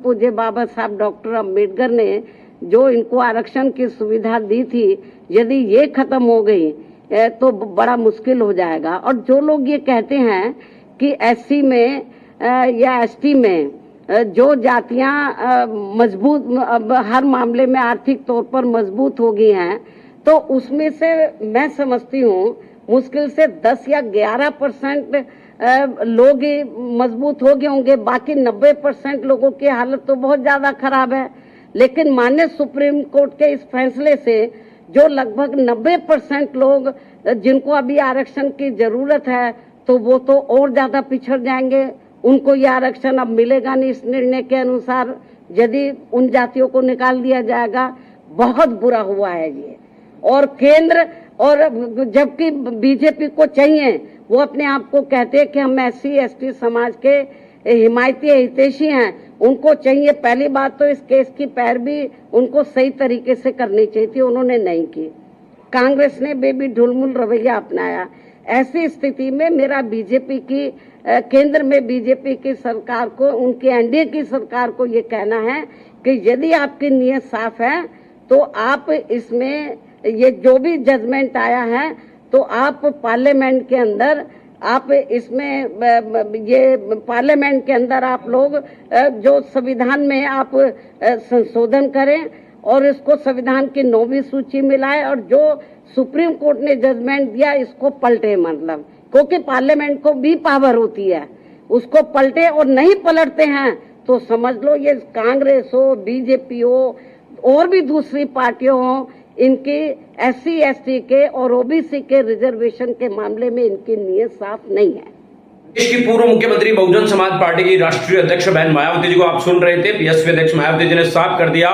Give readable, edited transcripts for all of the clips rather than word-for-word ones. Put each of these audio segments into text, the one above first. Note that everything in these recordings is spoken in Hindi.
पूज्य बाबा साहब डॉक्टर अम्बेडकर ने जो इनको आरक्षण की सुविधा दी थी, यदि ये खत्म हो गई तो बड़ा मुश्किल हो जाएगा। और जो लोग ये कहते हैं कि एससी में या एसटी में जो जातियां मजबूत हर मामले में आर्थिक तौर पर मजबूत हो गई हैं, तो उसमें से मैं समझती हूँ मुश्किल से 10 या 11% लोग ही मजबूत हो गए होंगे, बाकी 90% लोगों की हालत तो बहुत ज्यादा खराब है। लेकिन माननीय सुप्रीम कोर्ट के इस फैसले से जो लगभग 90% लोग जिनको अभी आरक्षण की जरूरत है, तो वो तो और ज्यादा पिछड़ जाएंगे। उनको ये आरक्षण अब मिलेगा नहीं। इस निर्णय के अनुसार यदि उन जातियों को निकाल दिया जाएगा, बहुत बुरा हुआ है ये। और केंद्र और जबकि बीजेपी को चाहिए, वो अपने आप को कहते हैं कि हम एससी एसटी समाज के हिमायती हितैषी हैं, उनको चाहिए पहली बात तो इस केस की पैरवी उनको सही तरीके से करनी चाहिए थी, उन्होंने नहीं की। कांग्रेस ने बेबी ढुलमुल रवैया अपनाया। ऐसी स्थिति में मेरा बीजेपी की केंद्र में बीजेपी की सरकार को, उनकी एनडीए की सरकार को ये कहना है कि यदि आपकी नीयत साफ है तो आप इसमें ये जो भी जजमेंट आया है, तो आप पार्लियामेंट के अंदर आप इसमें ये पार्लियामेंट के अंदर आप लोग जो संविधान में आप संशोधन करें और इसको संविधान की 9वीं सूची में लाए, और जो सुप्रीम कोर्ट ने जजमेंट दिया इसको पलटे, मतलब क्योंकि पार्लियामेंट को भी पावर होती है, उसको पलटे। और नहीं पलटते हैं तो समझ लो ये कांग्रेस हो, बीजेपी हो और भी दूसरी पार्टियों हो, इनकी एससी एसटी के और ओबीसी के रिजर्वेशन के मामले में इनकी नीयत साफ नहीं है। देश की पूर्व मुख्यमंत्री बहुजन समाज पार्टी की राष्ट्रीय अध्यक्ष बहन मायावती जी को आप सुन रहे थे। बीएसपी अध्यक्ष मायावती जी ने साफ कर दिया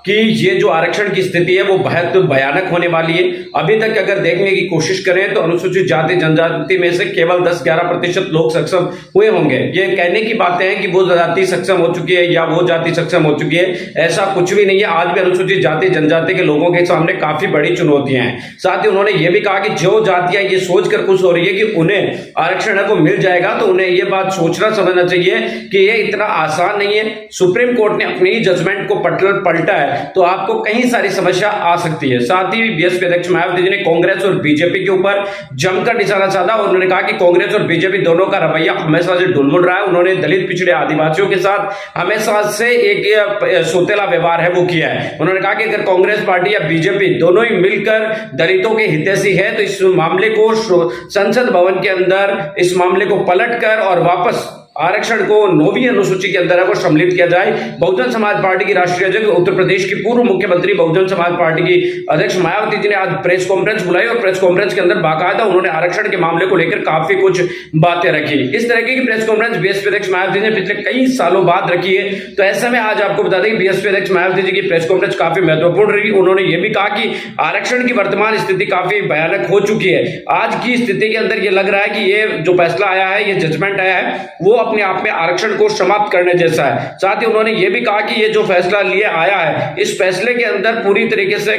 कि ये जो आरक्षण की स्थिति है वो बहुत भयानक होने वाली है। अभी तक अगर देखने की कोशिश करें तो अनुसूचित जाति जनजाति में से केवल 10-11% लोग सक्षम हुए होंगे। ये कहने की बातें हैं कि वो जाति सक्षम हो चुकी है या वो जाति सक्षम हो चुकी है, ऐसा कुछ भी नहीं है। आज भी अनुसूचित जाति जनजाति के लोगों के सामने काफी बड़ी चुनौतियां हैं। साथ ही उन्होंने ये भी कहा कि जो जातियां ये सोचकर खुश हो रही है कि उन्हें आरक्षण को मिल जाएगा, तो उन्हें ये बात सोचना समझना चाहिए कि ये इतना आसान नहीं है। सुप्रीम कोर्ट ने अपने ही जजमेंट को पलटा है तो आपको कई सारी समस्या आ सकती है। साथ ही बीएसपी अध्यक्ष मायावती जी ने कांग्रेस और बीजेपी के ऊपर जमकर निशाना साधा और उन्होंने कहा कि कांग्रेस और बीजेपी दोनों का रवैया हमेशा से ढुलमुल रहा है। उन्होंने दलित पिछड़े आदिवासियों के साथ हमेशा से एक सोतेला व्यवहार है वो किया है। उन्होंने कहा कि अगर कांग्रेस पार्टी या बीजेपी दोनों ही मिलकर दलितों के हितैषी है तो इस मामले को संसद भवन के अंदर इस मामले को पलटकर और वापस आरक्षण को 9वीं अनुसूची के अंदर है वो सम्मिलित किया जाए। बहुजन समाज पार्टी की राष्ट्रीय अध्यक्ष उत्तर प्रदेश की पूर्व मुख्यमंत्री बहुजन समाज पार्टी की अध्यक्ष मायावती जी ने आज प्रेस कॉन्फ्रेंस बुलाई और प्रेस कॉन्फ्रेंस के अंदर बाकायदा उन्होंने आरक्षण के मामले को लेकर काफी कुछ बातें रखी। इस तरह की प्रेस कॉन्फ्रेंस बीएसपी अध्यक्ष मायावती ने पिछले कई सालों बाद रखी है। तो ऐसे में आज आपको बता दें कि बीएसपी अध्यक्ष मायावती जी की प्रेस कॉन्फ्रेंस काफी महत्वपूर्ण रही। उन्होंने ये भी कहा कि आरक्षण की वर्तमान स्थिति काफी भयानक हो चुकी है। आज की स्थिति के अंदर ये लग रहा है कि ये जो फैसला आया है, ये जजमेंट आया है, वो अपने आप में आरक्षण को समाप्त करने जैसा है। साथ ही उन्होंने ये भी कहा कि ये जो फैसला लिए आया है, इस फैसले के अंदर पूरी तरीके से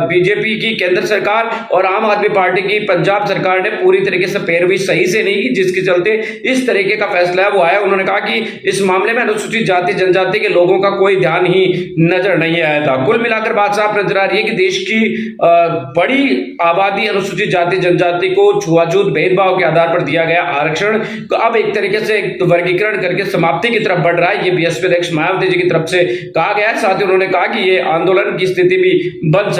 बीजेपी की केंद्र सरकार और आम आदमी पार्टी की पंजाब सरकार ने पूरी तरीके से पैरवी सही से नहीं की, जिसके चलते इस तरीके का फैसला है वो आया। उन्होंने कहा कि इस मामले में अनुसूचित जाति जनजाति के लोगों का कोई ध्यान ही नजर नहीं आया था। कुल मिलाकर बात साफ नजर आ रही है कि देश की बड़ी आबादी अनुसूचित जाति जनजाति को छुआछूत भेदभाव के आधार पर दिया गया आरक्षण अब एक तरीके से वर्गीकरण करके समाप्ति की तरफ बढ़ रहा है। ये बीएसपी अध्यक्ष मायावती जी की तरफ से कहा गया है। साथ ही उन्होंने कहा कि ये आंदोलन की स्थिति भी बन सकती है।